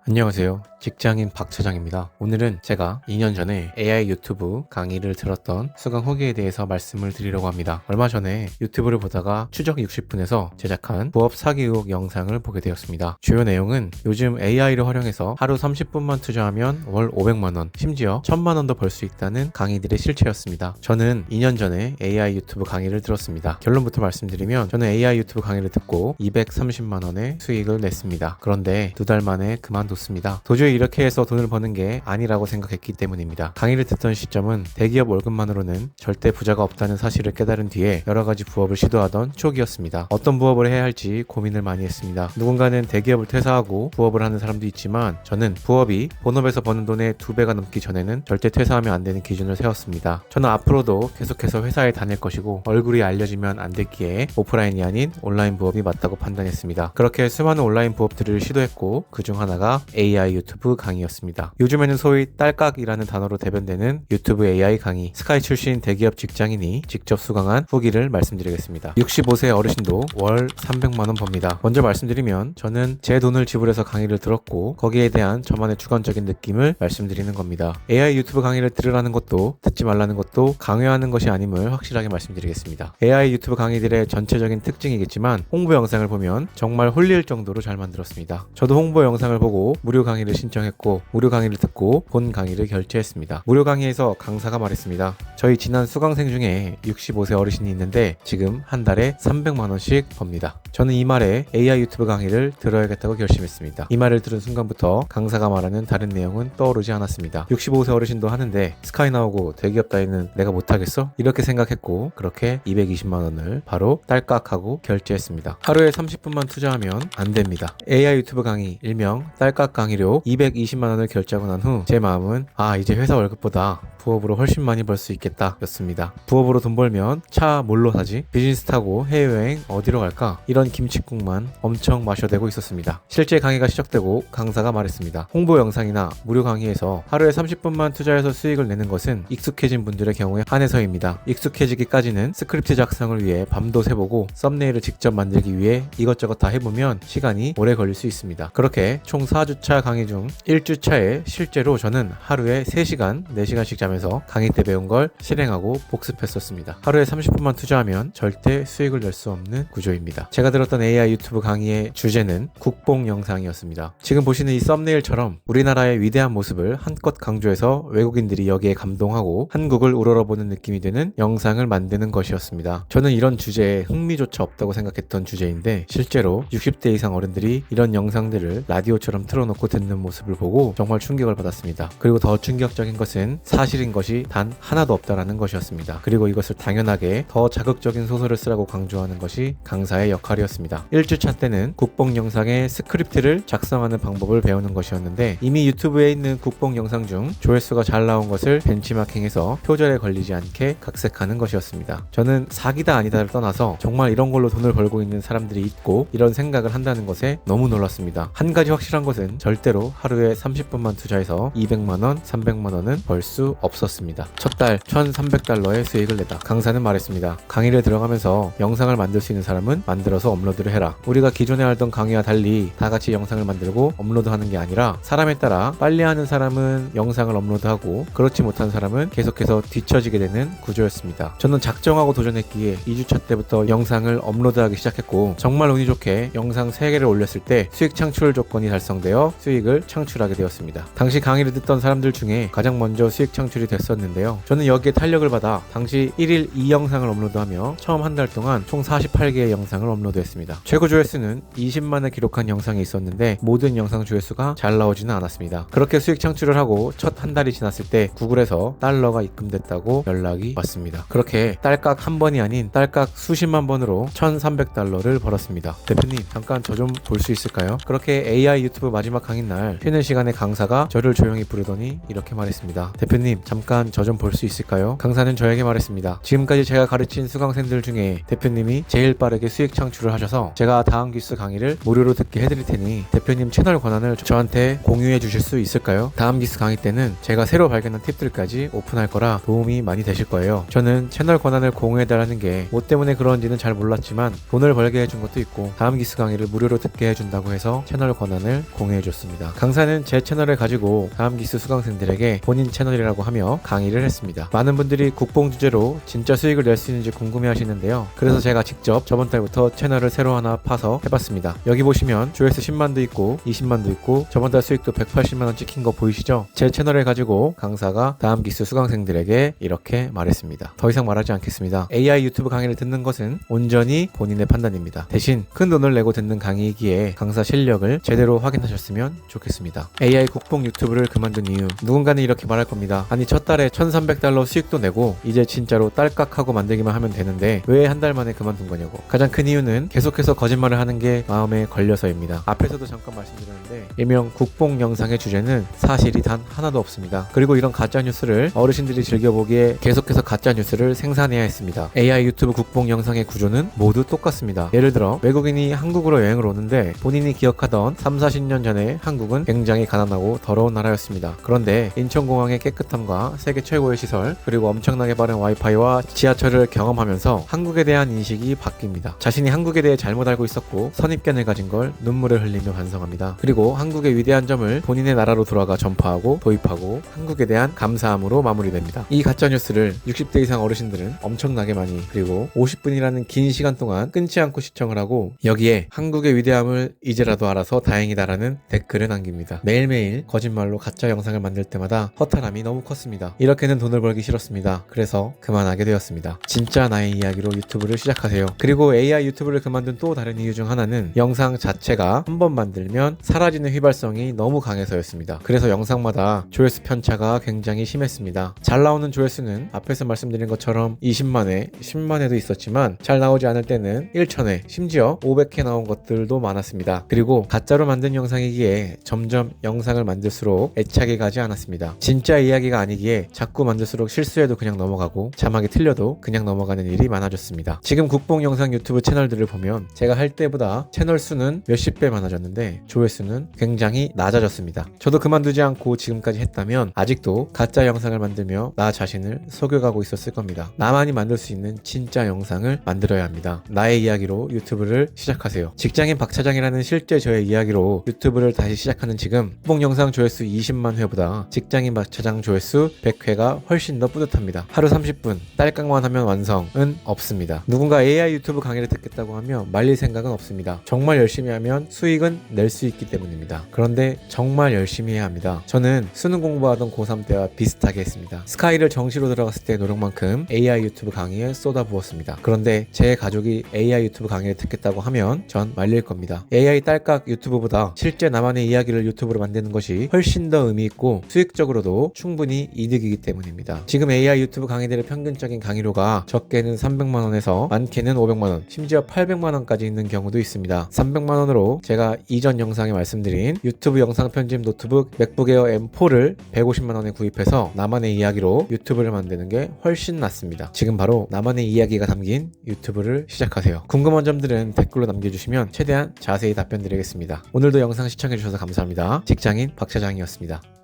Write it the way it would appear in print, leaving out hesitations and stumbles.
안녕하세요. 직장인 박 차장입니다. 오늘은 제가 2년 전에 AI 유튜브 강의를 들었던 수강 후기에 대해서 말씀을 드리려고 합니다. 얼마 전에 유튜브를 보다가 추적 60분에서 제작한 부업 사기 의혹 영상을 보게 되었습니다. 주요 내용은 요즘 AI를 활용해서 하루 30분만 투자하면 월 500만원, 심지어 1000만원도 벌 수 있다는 강의들의 실체였습니다. 저는 2년 전에 AI 유튜브 강의를 들었습니다. 결론부터 말씀드리면 저는 AI 유튜브 강의를 듣고 230만원의 수익을 냈습니다. 그런데 2달 만에 그만뒀습니다. 도저히 이렇게 해서 돈을 버는 게 아니라고 생각했기 때문입니다. 강의를 듣던 시점은 대기업 월급만으로는 절대 부자가 없다는 사실을 깨달은 뒤에 여러 가지 부업을 시도하던 초기였습니다. 어떤 부업을 해야 할지 고민을 많이 했습니다. 누군가는 대기업을 퇴사하고 부업을 하는 사람도 있지만 저는 부업이 본업에서 버는 돈의 2배가 넘기 전에는 절대 퇴사하면 안 되는 기준을 세웠습니다. 저는 앞으로도 계속해서 회사에 다닐 것이고 얼굴이 알려지면 안 됐기에 오프라인이 아닌 온라인 부업이 맞다고 판단했습니다. 그렇게 수많은 온라인 부업들을 시도했고 그중 하나가 AI 유튜브 강의였습니다. 요즘에는 소위 딸깍이라는 단어로 대변되는 유튜브 AI 강의, 스카이 출신 대기업 직장인이 직접 수강한 후기를 말씀드리겠습니다. 65세 어르신도 월 300만원 법니다. 먼저 말씀드리면 저는 제 돈을 지불해서 강의를 들었고 거기에 대한 저만의 주관적인 느낌을 말씀드리는 겁니다. AI 유튜브 강의를 들으라는 것도 듣지 말라는 것도 강요하는 것이 아님을 확실하게 말씀드리겠습니다. AI 유튜브 강의들의 전체적인 특징이겠지만 홍보 영상을 보면 정말 홀릴 정도로 잘 만들었습니다. 저도 홍보 영상을 보고 무료 강의를 신청했고 무료 강의를 듣고 본 강의를 결제했습니다. 무료 강의에서 강사가 말했습니다. 저희 지난 수강생 중에 65세 어르신이 있는데 지금 한 달에 300만원씩 법니다. 저는 이 말에 AI 유튜브 강의를 들어야겠다고 결심했습니다. 이 말을 들은 순간부터 강사가 말하는 다른 내용은 떠오르지 않았습니다. 65세 어르신도 하는데 스카이 나오고 대기업 따위는 내가 못하겠어? 이렇게 생각했고 그렇게 220만원을 바로 딸깍하고 결제했습니다. 하루에 30분만 투자하면 안 됩니다. AI 유튜브 강의 일명 딸깍 강의료 220만원을 결제하고 난 후 제 마음은 이제 회사 월급보다 부업으로 훨씬 많이 벌 수 있겠다 였습니다. 부업으로 돈 벌면 차 뭘로 사지? 비즈니스 타고 해외여행 어디로 갈까? 이런 김칫국만 엄청 마셔대고 있었습니다. 실제 강의가 시작되고 강사가 말했습니다. 홍보 영상이나 무료 강의에서 하루에 30분만 투자해서 수익을 내는 것은 익숙해진 분들의 경우에 한해서입니다. 익숙해지기까지는 스크립트 작성을 위해 밤도 새보고 썸네일을 직접 만들기 위해 이것저것 다 해보면 시간이 오래 걸릴 수 있습니다. 그렇게 총 4주차 강의 중 1주차에 실제로 저는 하루에 3시간, 4시간씩 자면서 강의 때 배운 걸 실행하고 복습했었습니다. 하루에 30분만 투자하면 절대 수익을 낼 수 없는 구조입니다. 제가 들었던 AI 유튜브 강의의 주제는 국뽕 영상이었습니다. 지금 보시는 이 썸네일처럼 우리나라의 위대한 모습을 한껏 강조해서 외국인들이 여기에 감동하고 한국을 우러러보는 느낌이 드는 영상을 만드는 것이었습니다. 저는 이런 주제에 흥미조차 없다고 생각했던 주제인데 실제로 60대 이상 어른들이 이런 영상들을 라디오처럼 틀어놓고 듣는 모습을 보고 정말 충격을 받았습니다. 그리고 더 충격적인 것은 사실인 것이 단 하나도 없다라는 것이었습니다. 그리고 이것을 당연하게 더 자극적인 소설을 쓰라고 강조하는 것이 강사의 역할이었습니다. 1주차 때는 국뽕 영상의 스크립트를 작성하는 방법을 배우는 것이었는데 이미 유튜브에 있는 국뽕 영상 중 조회수가 잘 나온 것을 벤치마킹해서 표절에 걸리지 않게 각색하는 것이었습니다. 저는 사기다 아니다를 떠나서 정말 이런 걸로 돈을 벌고 있는 사람들이 있고 이런 생각을 한다는 것에 너무 놀랐습니다. 한 가지 확실한 것은 절대로 하루에 30분만 투자해서 200만원, 300만원은 벌 수 없었습니다. 첫 달 1,300달러의 수익을 냈다. 강사는 말했습니다. 강의를 들어가면서 영상을 만들 수 있는 사람은 만들어서 업로드를 해라. 우리가 기존에 하던 강의와 달리 다 같이 영상을 만들고 업로드하는 게 아니라 사람에 따라 빨리 하는 사람은 영상을 업로드하고 그렇지 못한 사람은 계속해서 뒤처지게 되는 구조였습니다. 저는 작정하고 도전했기에 2주차 때부터 영상을 업로드하기 시작했고 정말 운이 좋게 영상 3개를 올렸을 때 수익 창출 조건이 달성되어 수익을 창출하게 되었습니다. 당시 강의를 듣던 사람들 중에 가장 먼저 수익 창출이 됐었는데요. 저는 여기에 탄력을 받아 당시 1일 2영상을 업로드하며 처음 한 달 동안 총 48개의 영상을 업로드했습니다. 최고 조회수는 20만을 기록한 영상이 있었는데 모든 영상 조회수가 잘 나오지는 않았습니다. 그렇게 수익 창출을 하고 첫 한 달이 지났을 때 구글에서 달러가 입금됐다고 연락이 왔습니다. 그렇게 딸깍 한 번이 아닌 딸깍 수십만 번으로 1,300달러를 벌었습니다. 대표님 잠깐 저 좀 볼 수 있을까요? 그렇게 AI 유튜브 마지막 강의 날 쉬는 시간에 강사가 저를 조용히 부르더니 이렇게 말했습니다. 대표님 잠깐 저 좀 볼 수 있을까요? 강사는 저에게 말했습니다. 지금까지 제가 가르친 수강생들 중에 대표님이 제일 빠르게 수익 창출을 하셔서 제가 다음 기수 강의를 무료로 듣게 해드릴 테니 대표님 채널 권한을 저한테 공유해 주실 수 있을까요? 다음 기수 강의 때는 제가 새로 발견한 팁들까지 오픈할 거라 도움이 많이 되실 거예요. 저는 채널 권한을 공유해 달라는 게 뭐 때문에 그런지는 잘 몰랐지만 돈을 벌게 해준 것도 있고 다음 기수 강의를 무료로 듣게 해준다고 해서 채널 권한을 공유해 줬습니다. 강사는 제 채널을 가지고 다음 기수 수강생들에게 본인 채널이라고 하며 강의를 했습니다. 많은 분들이 국뽕 주제로 진짜 수익을 낼 수 있는지 궁금해 하시는데요. 그래서 제가 직접 저번 달부터 채널을 새로 하나 파서 해봤습니다. 여기 보시면 조회수 10만도 있고 20만도 있고 저번 달 수익도 180만원 찍힌 거 보이시죠? 제 채널을 가지고 강사가 다음 기수 수강생들에게 이렇게 말했습니다. 더 이상 말하지 않겠습니다. AI 유튜브 강의를 듣는 것은 온전히 본인의 판단입니다. 대신 큰 돈을 내고 듣는 강의이기에 강사 실력을 제대로 확인하셨으면 좋겠습니다. AI 국뽕 유튜브를 그만둔 이유, 누군가는 이렇게 말할 겁니다. 아니 첫 달에 1300달러 수익도 내고 이제 진짜로 딸깍하고 만들기만 하면 되는데 왜 한 달 만에 그만둔 거냐고. 가장 큰 이유는 계속해서 거짓말을 하는 게 마음에 걸려서입니다. 앞에서도 잠깐 말씀드렸는데 일명 국뽕 영상의 주제는 사실이 단 하나도 없습니다. 그리고 이런 가짜뉴스를 어르신들이 즐겨보기에 계속해서 가짜뉴스를 생산해야 했습니다. AI 유튜브 국뽕 영상의 구조는 모두 똑같습니다. 예를 들어 외국인이 한국으로 여행을 오는데 본인이 기억하던 3, 40년 전에 한국은 굉장히 가난하고 더러운 나라였습니다. 그런데 인천공항의 깨끗함과 세계 최고의 시설 그리고 엄청나게 빠른 와이파이와 지하철을 경험하면서 한국에 대한 인식이 바뀝니다. 자신이 한국에 대해 잘못 알고 있었고 선입견을 가진 걸 눈물을 흘리며 반성합니다. 그리고 한국의 위대한 점을 본인의 나라로 돌아가 전파하고 도입하고 한국에 대한 감사함으로 마무리됩니다. 이 가짜뉴스를 60대 이상 어르신들은 엄청나게 많이 그리고 50분이라는 긴 시간 동안 끊지 않고 시청을 하고 여기에 한국의 위대함을 이제라도 알아서 다행이다라는 댓글을 남깁니다. 매일매일 거짓말로 가짜 영상을 만들 때마다 허탈함이 너무 컸습니다. 이렇게는 돈을 벌기 싫었습니다. 그래서 그만하게 되었습니다. 진짜 나의 이야기로 유튜브를 시작하세요. 그리고 AI 유튜브를 그만둔 또 다른 이유 중 하나는 영상 자체가 한 번 만들면 사라지는 휘발성이 너무 강해서였습니다. 그래서 영상마다 조회수 편차가 굉장히 심했습니다. 잘 나오는 조회수는 앞에서 말씀드린 것처럼 20만회, 10만회도 있었지만 잘 나오지 않을 때는 1000회, 심지어 500회 나온 것들도 많았습니다. 그리고 가짜로 만든 영상이기에 점점 영상을 만들수록 애착이 가지 않았습니다. 진짜 이야기가 아니기에 자꾸 만들수록 실수해도 그냥 넘어가고 자막이 틀려도 그냥 넘어가는 일이 많아졌습니다. 지금 국뽕 영상 유튜브 채널들을 보면 제가 할 때보다 채널 수는 몇십 배 많아졌는데 조회수는 굉장히 낮아졌습니다. 저도 그만두지 않고 지금까지 했다면 아직도 가짜 영상을 만들며 나 자신을 속여가고 있었을 겁니다. 나만이 만들 수 있는 진짜 영상을 만들어야 합니다. 나의 이야기로 유튜브를 시작하세요. 직장인 박차장이라는 실제 저의 이야기로 유튜브를 다시 시작하는 지금 국뽕 영상 조회수 20만 회보다 직장인 박차장 조회수 100회가 훨씬 더 뿌듯합니다. 하루 30분 딸깍만 하면 완성은 없습니다. 누군가 AI 유튜브 강의를 듣겠다고 하며 말릴 생각은 없습니다. 정말 열심히 하면 수익은 낼 수 있기 때문입니다. 그런데 정말 열심히 해야 합니다. 저는 수능 공부하던 고3 때와 비슷하게 했습니다. 스카이를 정시로 들어갔을 때 노력만큼 AI 유튜브 강의에 쏟아부었습니다. 그런데 제 가족이 AI 유튜브 강의를 듣겠다고 하면 전 말릴 겁니다. AI 딸깍 유튜브보다 실제 나만의 이야기를 유튜브로 만드는 것이 훨씬 더 의미 있고 수익적으로도 충분히 이득이기 때문입니다. 지금 AI 유튜브 강의들의 평균적인 강의료가 적게는 300만원에서 많게는 500만원, 심지어 800만원까지 있는 경우도 있습니다. 300만원으로 제가 이전 영상에 말씀드린 유튜브 영상 편집 노트북 맥북 에어 M4를 150만원에 구입해서 나만의 이야기로 유튜브를 만드는 게 훨씬 낫습니다. 지금 바로 나만의 이야기가 담긴 유튜브를 시작하세요. 궁금한 점들은 댓글로 남겨주시면 최대한 자세히 답변 드리겠습니다. 오늘도 영상 시청해주셔서 감사합니다. 직장인 박차장이었습니다.